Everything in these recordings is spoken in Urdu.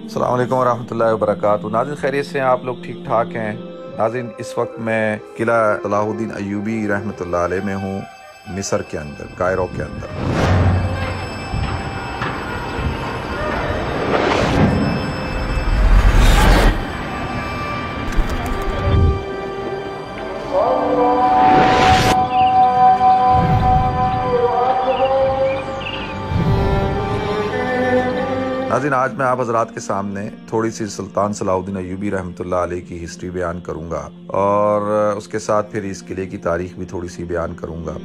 السلام علیکم ورحمۃ اللہ وبرکاتہ۔ ناظرین خیریت سے ہیں؟ آپ لوگ ٹھیک ٹھاک ہیں؟ ناظرین اس وقت میں قلعہ صلاح الدین ایوبی رحمۃ اللہ علیہ میں ہوں، مصر کے اندر، کائرو کے اندر۔ ناظرین آج میں آپ حضرات کے سامنے تھوڑی سی سلطان صلاح الدین ایوبی رحمۃ اللہ علیہ کی ہسٹری بیان کروں گا، اور اس کے ساتھ پھر اس قلعے کی تاریخ بھی تھوڑی سی بیان کروں گا۔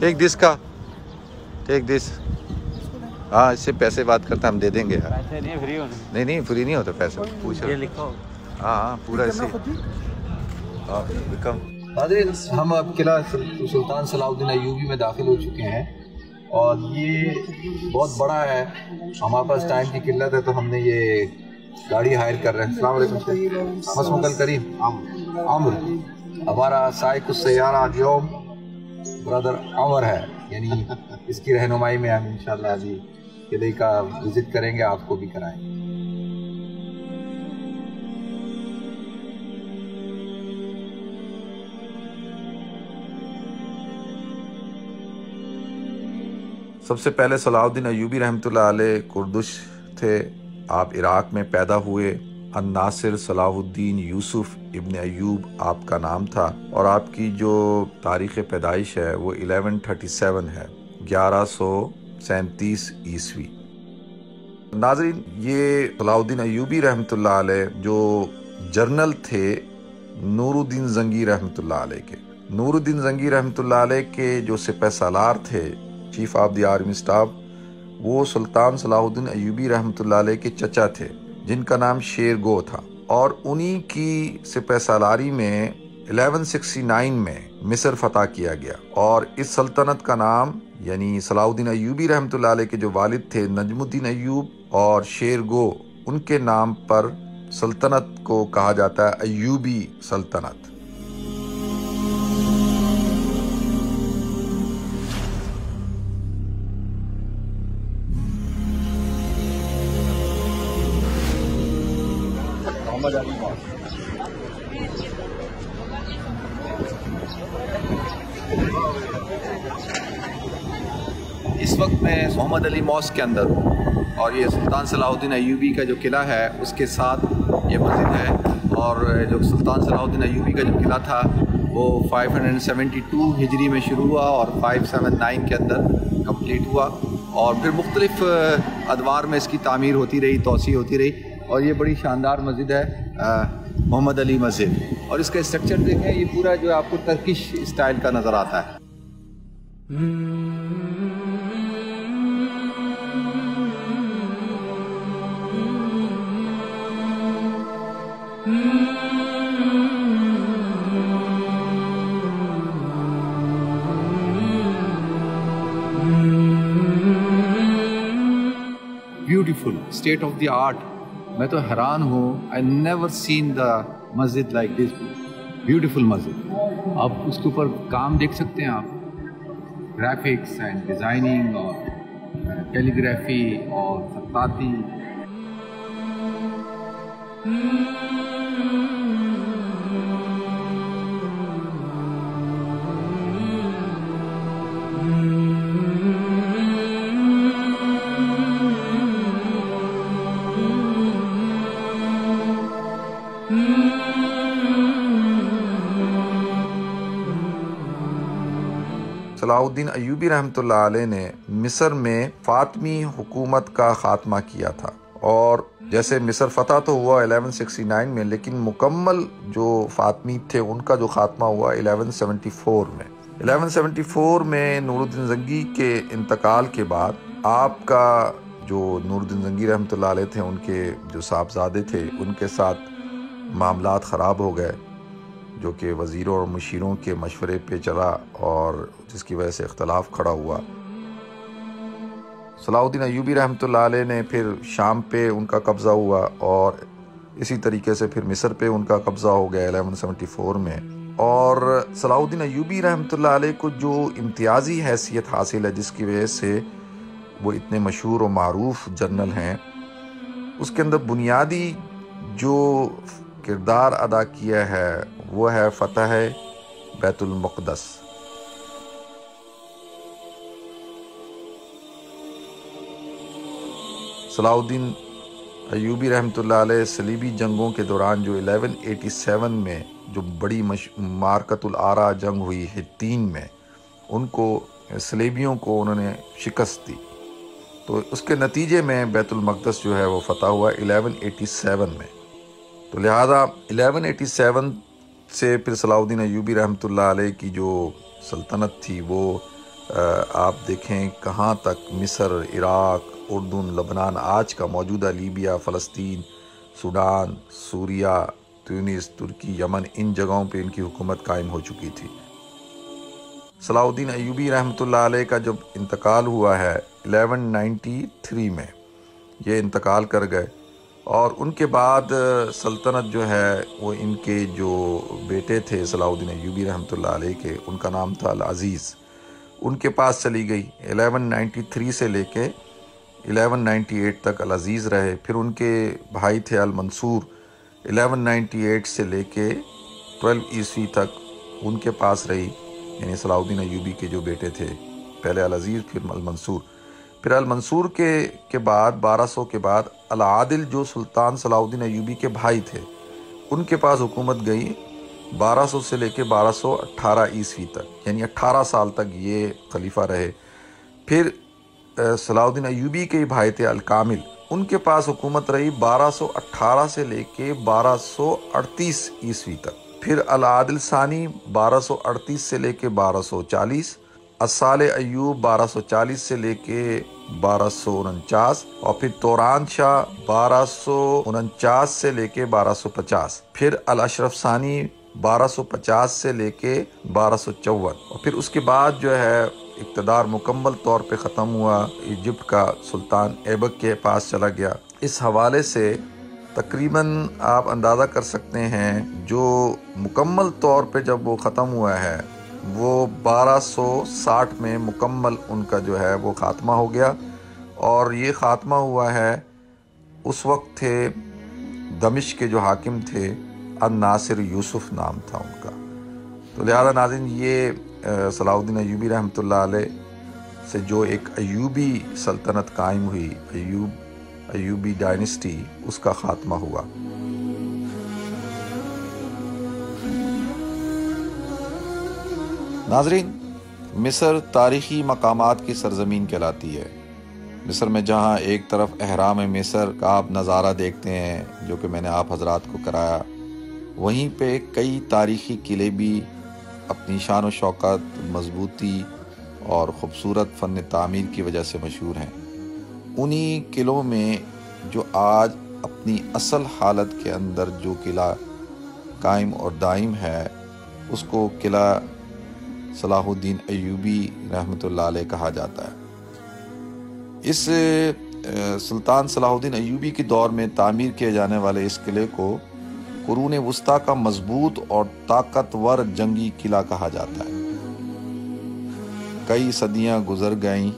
ٹیک دس کا ٹیک دس، ہاں اس سے پیسے بات کرتا ہم دے دیں گے یار۔ نہیں فری نہیں ہوتا پیسے، پوچھو۔ ہاں پورا ایسے ناظرین ہم اب قلعہ سلطان صلاح الدین ایوبی میں داخل ہو چکے ہیں، اور یہ بہت بڑا ہے۔ ہمارے پاس ٹائم کی قلت ہے تو ہم نے یہ گاڑی ہائر کر رہے ہیں۔ السلام علیکم مسموک کریم عمر، ہمارا سائق السیارہ اليوم برادر عمر ہے، یعنی اس کی رہنمائی میں ہم انشاءاللہ ابھی قلعے کا وزٹ کریں گے، آپ کو بھی کرائیں گے۔ سب سے پہلے صلاح الدین ایوبی رحمۃ اللہ علیہ کردش تھے۔ آپ عراق میں پیدا ہوئے۔ الناصر صلاح الدین یوسف ابن ایوب آپ کا نام تھا، اور آپ کی جو تاریخ پیدائش ہے وہ 1137 ہے، 1137 عیسوی۔ ناظرین یہ صلاح الدین ایوبی رحمۃ اللہ علیہ جو جرنل تھے نور الدین زنگی رحمۃ اللہ علیہ کے، نور الدین زنگی رحمۃ اللہ علیہ کے جو سپہ سالار تھے، chief of the army staff, وہ سلطان صلاح الدین ایوبی رحمۃ اللہ علیہ کے چچا تھے جن کا نام شیر گو تھا، اور انہی کی سپہ سالاری میں 1169 میں مصر فتح کیا گیا، اور اس سلطنت کا نام یعنی صلاح الدین ایوبی رحمۃ اللہ علیہ کے جو والد تھے نجم الدین ایوب اور شیر گو، ان کے نام پر سلطنت کو کہا جاتا ہے ایوبی سلطنت۔ اس وقت میں محمد علی ماسک کے اندر ہوں، اور یہ سلطان صلاح الدین ایوبی کا جو قلعہ ہے اس کے ساتھ یہ مسجد ہے، اور جو سلطان صلاح الدین ایوبی کا جو قلعہ تھا وہ 572 ہجری میں شروع ہوا اور 579 کے اندر کمپلیٹ ہوا، اور پھر مختلف ادوار میں اس کی تعمیر ہوتی رہی، توسیع ہوتی رہی، اور یہ بڑی شاندار مسجد ہے محمد علی مسجد۔ اور اس کا اسٹرکچر دیکھیں، یہ پورا جو آپ کو ترکش اسٹائل کا نظر آتا ہے۔ Beautiful, state of the art. میں تو حیران ہوں، I never seen the Masjid like this, beautiful مسجد۔ آپ اس کے اوپر کام دیکھ سکتے ہیں، آپ گرافکس اینڈ ڈیزائننگ اور کیلیگرافی اور خطاطی۔ صلاح الدین ایوبی رحمۃ اللہ علیہ نے مصر میں فاطمی حکومت کا خاتمہ کیا تھا، اور جیسے مصر فتح تو ہوا 1169 میں، لیکن مکمل جو فاطمی تھے ان کا جو خاتمہ ہوا 1174 میں۔ 1174 میں نور الدین زنگی کے انتقال کے بعد آپ کا جو نور الدین زنگی رحمۃ اللہ علیہ تھے، ان کے جو صاحبزادے تھے، ان کے ساتھ معاملات خراب ہو گئے، جو کہ وزیروں اور مشیروں کے مشورے پہ چلا، اور جس کی وجہ سے اختلاف کھڑا ہوا۔ صلاح الدین ایوبی رحمۃ اللہ علیہ نے پھر شام پہ ان کا قبضہ ہوا، اور اسی طریقے سے پھر مصر پہ ان کا قبضہ ہو گیا 1174 میں۔ اور صلاح الدین ایوبی رحمۃ اللہ علیہ کو جو امتیازی حیثیت حاصل ہے، جس کی وجہ سے وہ اتنے مشہور و معروف جنرل ہیں، اس کے اندر بنیادی جو کردار ادا کیا ہے وہ ہے فتح بیت المقدس۔ صلاح الدین ایوبی رحمۃ اللہ علیہ صلیبی جنگوں کے دوران جو 1187 میں جو بڑی معرکۃ الآرا جنگ ہوئی حطین میں، ان کو صلیبیوں کو انہوں نے شکست دی، تو اس کے نتیجے میں بیت المقدس جو ہے وہ فتح ہوا 1187 میں۔ تو لہٰذا 1187 سے پھر صلاح الدین ایوبی رحمۃ اللہ علیہ کی جو سلطنت تھی وہ آپ دیکھیں کہاں تک، مصر، عراق، اردن، لبنان، آج کا موجودہ لیبیا، فلسطین، سوڈان، سوریہ، تونس، ترکی، یمن، ان جگہوں پہ ان کی حکومت قائم ہو چکی تھی۔ صلاح الدین ایوبی رحمۃ اللہ علیہ کا جب انتقال ہوا ہے 1193 میں، یہ انتقال کر گئے، اور ان کے بعد سلطنت جو ہے وہ ان کے جو بیٹے تھے صلاح الدین ایوبی رحمۃ اللہ علیہ کے، ان کا نام تھا العزیز، ان کے پاس چلی گئی۔ 1193 سے لے کے 1198 تک العزیز رہے، پھر ان کے بھائی تھے المنصور، 1198 سے لے کے 12 عیسوی تک ان کے پاس رہی، یعنی صلاح الدین ایوبی کے جو بیٹے تھے، پہلے العزیز پھر المنصور۔ پھر المنصور کے بعد 1200 کے بعد العادل جو سلطان صلاح الدین ایوبی کے بھائی تھے، ان کے پاس حکومت گئی 1200 سے لے کے 1218 عیسوی تک، یعنی 18 سال تک یہ خلیفہ رہے۔ پھر صلاح الدین ایوبی کے بھائی تھے الکامل، ان کے پاس حکومت رہی 1218 سے لے کے 1238 عیسوی تک۔ پھر العادل ثانی 1238 سے لے کے 1240، الصالح ایوب 1240 سے لے کے 1249، اور پھر توران شاہ 1249 سے لے کے 1250، پھر الاشرف ثانی 1250 سے لے کے 1254، اور پھر اس کے بعد جو ہے اقتدار مکمل طور پہ ختم ہوا، ایجپٹ کا سلطان ایبک کے پاس چلا گیا۔ اس حوالے سے تقریباً آپ اندازہ کر سکتے ہیں جو مکمل طور پہ جب وہ ختم ہوا ہے وہ 1260 میں مکمل ان کا جو ہے وہ خاتمہ ہو گیا، اور یہ خاتمہ ہوا ہے اس وقت تھے دمشق کے جو حاکم تھے الناصر یوسف نام تھا ان کا۔ تو لہذا ناظرین یہ صلاح الدین ایوبی رحمۃ اللہ علیہ سے جو ایک ایوبی سلطنت قائم ہوئی، ایوبی ڈائنسٹی، اس کا خاتمہ ہوا۔ ناظرین، مصر تاریخی مقامات کی سرزمین کہلاتی ہے۔ مصر میں جہاں ایک طرف اہرام مصر کا آپ نظارہ دیکھتے ہیں جو کہ میں نے آپ حضرات کو کرایا، وہیں پہ کئی تاریخی قلعے بھی اپنی شان و شوکت، مضبوطی اور خوبصورت فن تعمیر کی وجہ سے مشہور ہیں۔ انہی قلعوں میں جو آج اپنی اصل حالت کے اندر جو قلعہ قائم اور دائم ہے، اس کو قلعہ صلاح الدین ایوبی رحمۃ اللہ علیہ کہا جاتا ہے۔ اس سلطان صلاح الدین ایوبی کے دور میں تعمیر کیے جانے والے اس قلعے کو قرون وسطیٰ کا مضبوط اور طاقتور جنگی قلعہ کہا جاتا ہے۔ کئی صدیاں گزر گئیں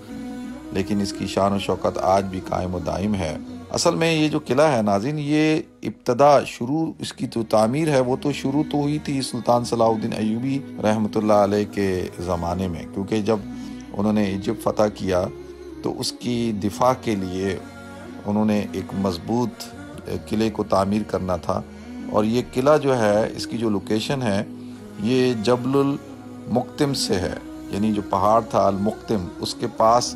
لیکن اس کی شان و شوکت آج بھی قائم و دائم ہے۔ اصل میں یہ جو قلعہ ہے ناظرین، یہ ابتدا شروع اس کی جو تعمیر ہے وہ تو شروع تو ہوئی تھی سلطان صلاح الدین ایوبی رحمۃ اللہ علیہ کے زمانے میں، کیونکہ جب انہوں نے ایجپٹ فتح کیا تو اس کی دفاع کے لیے انہوں نے ایک مضبوط قلعے کو تعمیر کرنا تھا، اور یہ قلعہ جو ہے اس کی جو لوکیشن ہے یہ جبل المقتم سے ہے، یعنی جو پہاڑ تھا المقتم اس کے پاس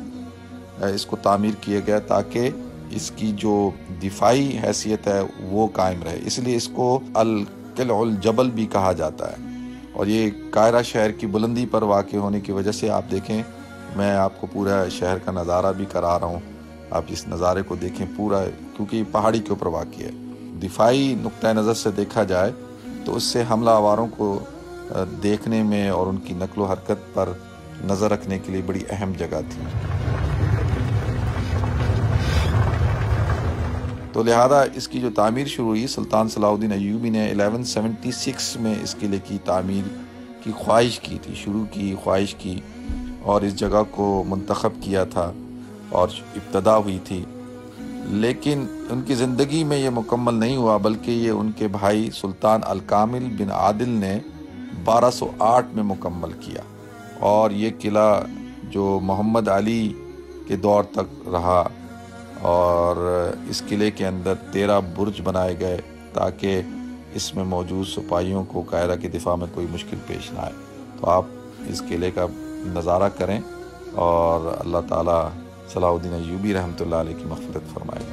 اس کو تعمیر کیا گیا تاکہ اس کی جو دفاعی حیثیت ہے وہ قائم رہے، اس لیے اس کو القلع الجبل بھی کہا جاتا ہے۔ اور یہ قاہرہ شہر کی بلندی پر واقع ہونے کی وجہ سے آپ دیکھیں، میں آپ کو پورا شہر کا نظارہ بھی کرا رہا ہوں، آپ اس نظارے کو دیکھیں پورا، کیونکہ یہ پہاڑی کے اوپر واقع ہے۔ دفاعی نقطہ نظر سے دیکھا جائے تو اس سے حملہ آوروں کو دیکھنے میں اور ان کی نقل و حرکت پر نظر رکھنے کے لیے بڑی اہم جگہ تھی۔ تو لہذا اس کی جو تعمیر شروع ہوئی، سلطان صلاح الدین ایوبی نے 1176 میں اس قلعے کی تعمیر کی خواہش کی تھی، خواہش کی اور اس جگہ کو منتخب کیا تھا اور ابتدا ہوئی تھی۔ لیکن ان کی زندگی میں یہ مکمل نہیں ہوا، بلکہ یہ ان کے بھائی سلطان الکامل بن عادل نے 1208 میں مکمل کیا، اور یہ قلعہ جو محمد علی کے دور تک رہا، اور اس قلعے کے اندر 13 برج بنائے گئے تاکہ اس میں موجود سپاہیوں کو قاہرہ کی دفاع میں کوئی مشکل پیش نہ آئے۔ تو آپ اس قلعے کا نظارہ کریں، اور اللہ تعالیٰ صلاح الدین ایوبی رحمۃ اللہ علیہ کی مغفرت فرمائے۔